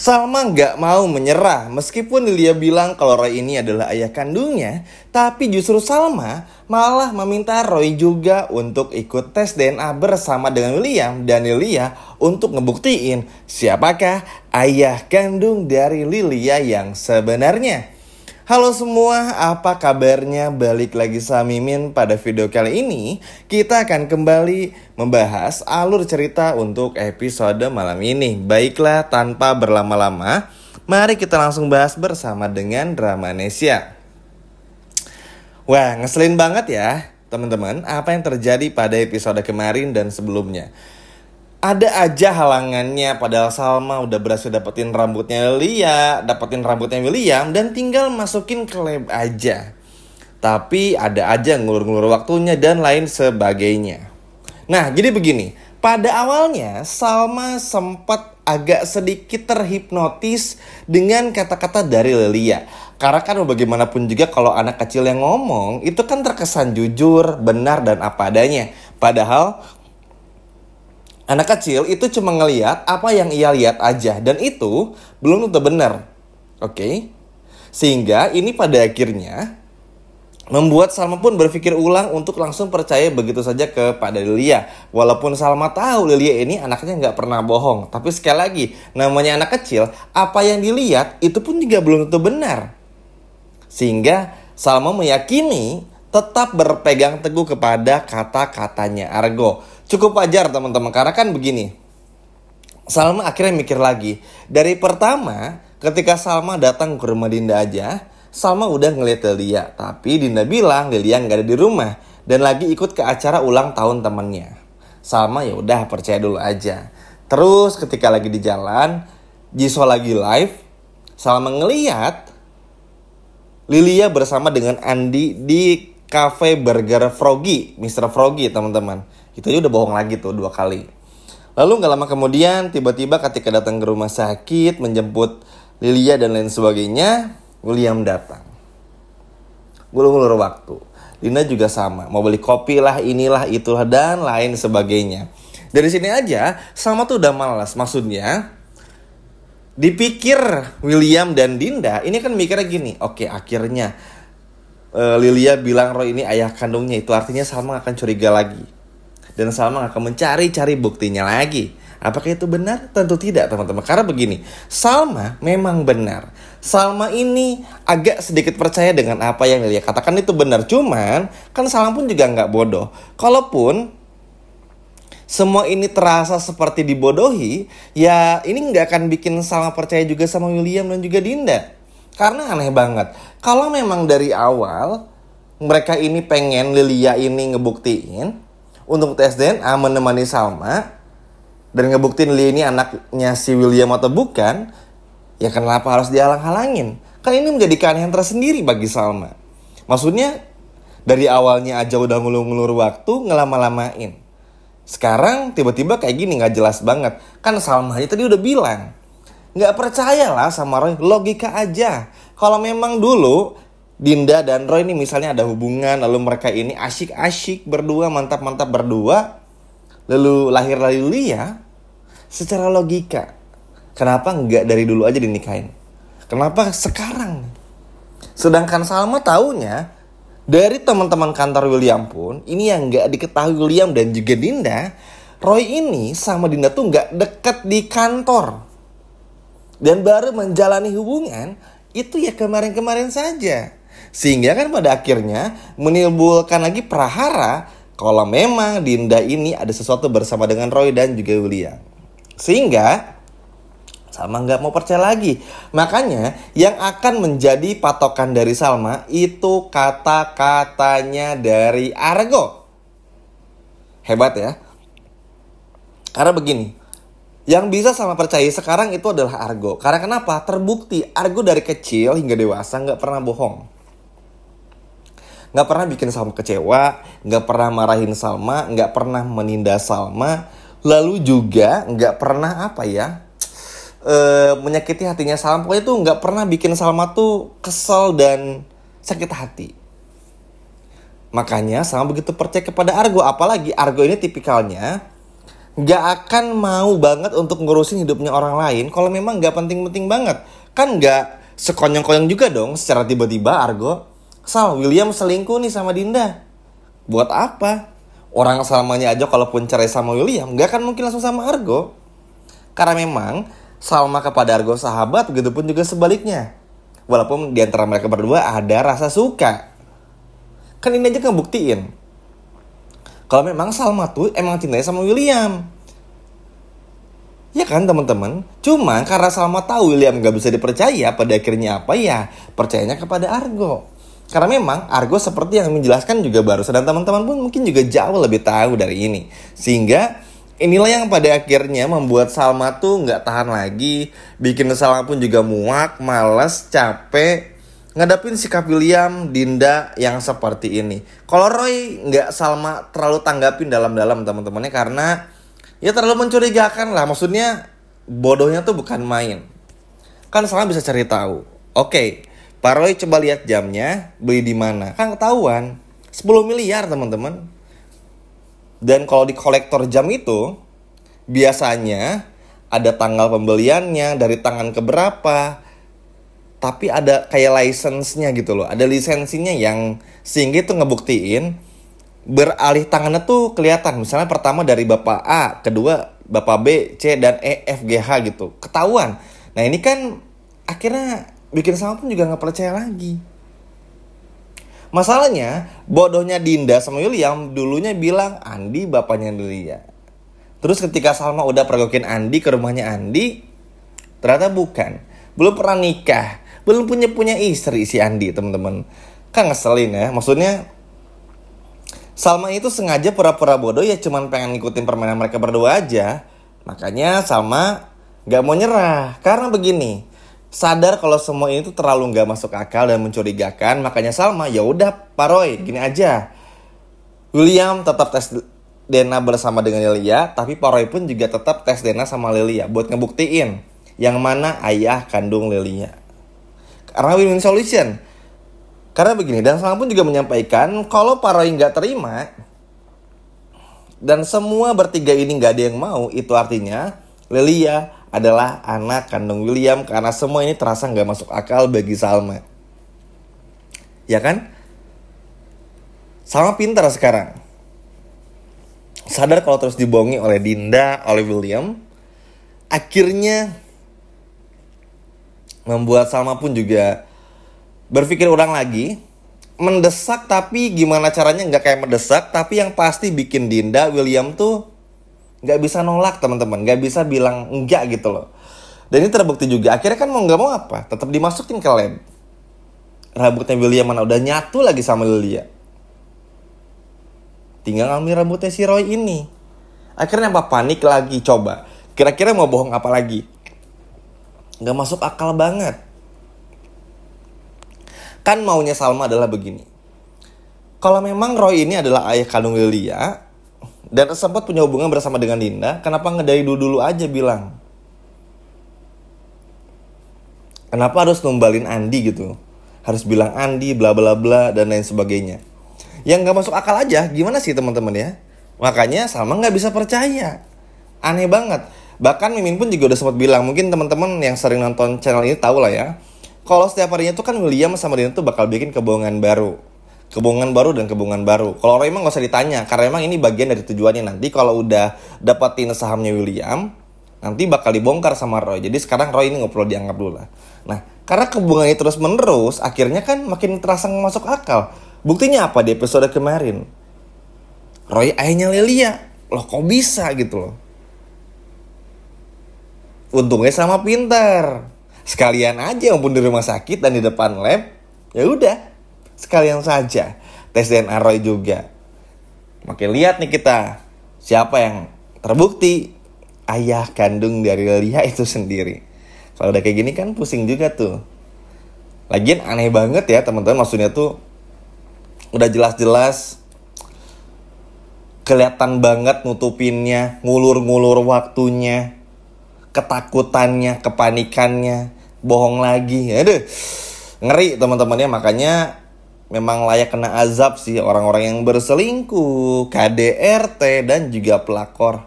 Salma nggak mau menyerah meskipun Lilia bilang kalau Roy ini adalah ayah kandungnya, tapi justru Salma malah meminta Roy juga untuk ikut tes DNA bersama dengan William dan Lilia untuk ngebuktiin siapakah ayah kandung dari Lilia yang sebenarnya. Halo semua, apa kabarnya? Balik lagi sama Mimin. Pada video kali ini kita akan kembali membahas alur cerita untuk episode malam ini. Baiklah, tanpa berlama-lama, mari kita langsung bahas bersama dengan Dramanesia. Wah, ngeselin banget ya teman-teman apa yang terjadi pada episode kemarin dan sebelumnya. Ada aja halangannya, padahal Salma udah berhasil dapetin rambutnya Lia, dapetin rambutnya William, dan tinggal masukin ke lab aja. Tapi ada aja ngulur-ngulur waktunya dan lain sebagainya. Nah, jadi begini. Pada awalnya, Salma sempat agak sedikit terhipnotis dengan kata-kata dari Lia. Karena kan bagaimanapun juga kalau anak kecil yang ngomong, itu kan terkesan jujur, benar, dan apa adanya. Padahal anak kecil itu cuma ngelihat apa yang ia lihat aja. Dan itu belum tentu benar. Oke? Sehingga ini pada akhirnya membuat Salma pun berpikir ulang untuk langsung percaya begitu saja kepada Lilia. Walaupun Salma tahu Lilia ini anaknya nggak pernah bohong. Tapi sekali lagi, namanya anak kecil, apa yang dilihat itu pun juga belum tentu benar. Sehingga Salma meyakini tetap berpegang teguh kepada kata-katanya Argo. Cukup wajar teman-teman, karena kan begini. Salma akhirnya mikir lagi. Dari pertama, ketika Salma datang ke rumah Dinda aja, Salma udah ngeliat Lilia. Tapi Dinda bilang Lilia nggak ada di rumah dan lagi ikut ke acara ulang tahun temannya. Salma ya udah percaya dulu aja. Terus ketika lagi di jalan, Jisoo lagi live, Salma ngeliat Lilia bersama dengan Andi di cafe burger Froggy, Mr. Froggy teman-teman. Itu aja udah bohong lagi tuh 2 kali. Lalu gak lama kemudian tiba-tiba ketika datang ke rumah sakit menjemput Lilia dan lain sebagainya, William datang. Ngulur-ngulur waktu. Lina juga sama, mau beli kopi lah, inilah, itulah, dan lain sebagainya. Dari sini aja Salma tuh udah malas. Maksudnya dipikir William dan Dinda ini kan mikirnya gini, oke, akhirnya Lilia bilang Roy ini ayah kandungnya, itu artinya Salma akan curiga lagi. Dan Salma akan mencari-cari buktinya lagi. Apakah itu benar? Tentu tidak teman-teman. Karena begini, Salma memang benar. Salma ini agak sedikit percaya dengan apa yang Lilia katakan itu benar. Cuman kan Salma pun juga nggak bodoh. Kalaupun semua ini terasa seperti dibodohi, ya ini nggak akan bikin Salma percaya juga sama William dan juga Dinda. Karena aneh banget. Kalau memang dari awal mereka ini pengen Lilia ini ngebuktiin untuk tes DNA menemani Salma dan ngebuktiin Lilia ini anaknya si William atau bukan, ya kenapa harus dihalang-halangin? Kan ini menjadi keanehan tersendiri bagi Salma. Maksudnya dari awalnya aja udah ngulur-ngulur waktu, ngelama-lamain. Sekarang tiba-tiba kayak gini gak jelas banget. Kan Salma aja tadi udah bilang gak percaya lah sama Roy, logika aja. Kalau memang dulu Dinda dan Roy ini misalnya ada hubungan, lalu mereka ini asyik-asyik berdua, mantap-mantap berdua, lalu lahir Lilia, secara logika, kenapa nggak dari dulu aja dinikahin? Kenapa sekarang? Sedangkan Salma taunya dari teman-teman kantor William pun, ini yang nggak diketahui William dan juga Dinda, Roy ini sama Dinda tuh nggak deket di kantor. Dan baru menjalani hubungan, itu ya kemarin-kemarin saja. Sehingga kan pada akhirnya menimbulkan lagi prahara kalau memang Dinda ini ada sesuatu bersama dengan Roy dan juga William. Sehingga Salma nggak mau percaya lagi. Makanya yang akan menjadi patokan dari Salma itu kata-katanya dari Argo. Hebat ya. Karena begini, yang bisa Salma percaya sekarang itu adalah Argo. Karena kenapa? Terbukti Argo dari kecil hingga dewasa nggak pernah bohong. Nggak pernah bikin Salma kecewa, nggak pernah marahin Salma, nggak pernah menindas Salma, lalu juga nggak pernah menyakiti hatinya Salma. Pokoknya tuh nggak pernah bikin Salma tuh kesel dan sakit hati. Makanya Salma begitu percaya kepada Argo, apalagi Argo ini tipikalnya nggak akan mau banget untuk ngurusin hidupnya orang lain kalau memang nggak penting-penting banget. Kan nggak sekonyong-konyong juga dong secara tiba-tiba Argo. William selingkuh nih sama Dinda. Buat apa? Orang Salmanya aja kalaupun cerai sama William nggak akan mungkin langsung sama Argo. Karena memang Salma kepada Argo sahabat, begitupun juga sebaliknya. Walaupun di antara mereka berdua ada rasa suka. Kan ini aja ngebuktiin kalau memang Salma tuh emang cintanya sama William. Ya kan teman-teman? Cuma karena Salma tahu William gak bisa dipercaya, pada akhirnya apa ya? Percayanya kepada Argo. Karena memang Argo seperti yang menjelaskan juga barusan, dan teman-teman pun mungkin juga jauh lebih tahu dari ini. Sehingga inilah yang pada akhirnya membuat Salma tuh gak tahan lagi. Bikin Salma pun juga muak, malas, capek ngadapin sikap William, Dinda yang seperti ini. Kalau Roy nggak Salma terlalu tanggapin dalam-dalam teman-temannya, karena ya terlalu mencurigakan lah. Maksudnya bodohnya tuh bukan main. Kan Salma bisa cari tahu. Oke, Pak Roy coba lihat jamnya, beli di mana? Kan ketahuan 10 miliar teman-teman. Dan kalau di kolektor jam itu biasanya ada tanggal pembeliannya, dari tangan keberapa. Tapi ada kayak license-nya gitu loh. Ada lisensinya yang sehingga itu ngebuktiin beralih tangannya tuh kelihatan. Misalnya pertama dari Bapak A, kedua Bapak B, C, dan E, F, G, H gitu. Ketahuan. Nah ini kan akhirnya bikin Salma pun juga gak percaya lagi. Masalahnya bodohnya Dinda sama William dulunya bilang Andi bapaknya Lilia. Terus ketika Salma udah pergokin Andi ke rumahnya Andi, ternyata bukan. Belum pernah nikah, belum punya istri si Andi teman-teman. Kan ngeselin ya. Maksudnya Salma itu sengaja pura-pura bodoh ya, cuman pengen ngikutin permainan mereka berdua aja. Makanya Salma gak mau nyerah. Karena begini, sadar kalau semua ini tuh terlalu gak masuk akal dan mencurigakan. Makanya Salma, ya udah Pak Roy, gini aja. William tetap tes DNA bersama dengan Lilia, tapi Pak Roy pun juga tetap tes DNA sama Lilia buat ngebuktiin yang mana ayah kandung Lilia. Karena win-win solution. Karena begini, dan Salma pun juga menyampaikan kalau Pak Roy gak terima dan semua bertiga ini gak ada yang mau, itu artinya Lilia adalah anak kandung William. Karena semua ini terasa gak masuk akal bagi Salma. Ya kan? Salma pintar sekarang. Sadar kalau terus dibohongi oleh Dinda, oleh William, akhirnya membuat Salma pun juga berpikir ulang lagi. Mendesak, tapi gimana caranya gak kayak mendesak, tapi yang pasti bikin Dinda, William tuh gak bisa nolak teman-teman. Gak bisa bilang enggak gitu loh. Dan ini terbukti juga. Akhirnya kan mau gak mau apa, tetap dimasukin ke lab. Rambutnya William mana udah nyatu lagi sama Lilia. Tinggal ngambil rambutnya si Roy ini. Akhirnya apa? Panik lagi. Coba, kira-kira mau bohong apa lagi? Gak masuk akal banget. Kan maunya Salma adalah begini. Kalau memang Roy ini adalah ayah kandung Lilia dan sempat punya hubungan bersama dengan Dinda, kenapa nggak dari dulu aja bilang? Kenapa harus numbalin Andi gitu? Harus bilang Andi bla bla bla dan lain sebagainya. Yang nggak masuk akal aja. Gimana sih teman-teman ya? Makanya Salma nggak bisa percaya. Aneh banget. Bahkan Mimin pun juga udah sempat bilang, mungkin teman-teman yang sering nonton channel ini tahu lah ya. Kalau setiap harinya tuh kan William sama Dinda tuh bakal bikin kebohongan baru. Kebohongan baru dan kebohongan baru. Kalau Roy emang gak usah ditanya, karena emang ini bagian dari tujuannya. Nanti kalau udah dapetin sahamnya William, nanti bakal dibongkar sama Roy. Jadi sekarang Roy ini gak perlu dianggap dulu lah. Nah, karena kebohongannya terus menerus, akhirnya kan makin terasa gak masuk akal. Buktinya apa di episode kemarin? Roy ayahnya Lilia. Loh kok bisa gitu loh. Untungnya sama pintar. Sekalian aja walaupun di rumah sakit dan di depan lab, ya udah sekalian saja tes DNA Roy juga. Makin lihat nih kita siapa yang terbukti ayah kandung dari Lilia itu sendiri. Kalau udah kayak gini kan pusing juga tuh. Lagian aneh banget ya teman-teman, maksudnya tuh udah jelas-jelas kelihatan banget nutupinnya, ngulur-ngulur waktunya, ketakutannya, kepanikannya, bohong lagi. Aduh, ngeri teman-temannya. Makanya memang layak kena azab sih orang-orang yang berselingkuh, KDRT, dan juga pelakor.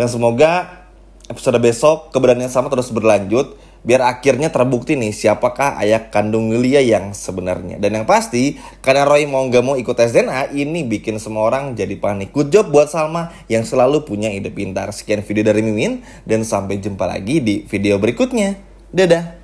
Dan semoga episode besok keberanian Salma terus berlanjut, biar akhirnya terbukti nih siapakah ayah kandung Yulia yang sebenarnya. Dan yang pasti, karena Roy mau gak mau ikut tes DNA, ini bikin semua orang jadi panik. Good job buat Salma yang selalu punya ide pintar. Sekian video dari Mimin, dan sampai jumpa lagi di video berikutnya. Dadah!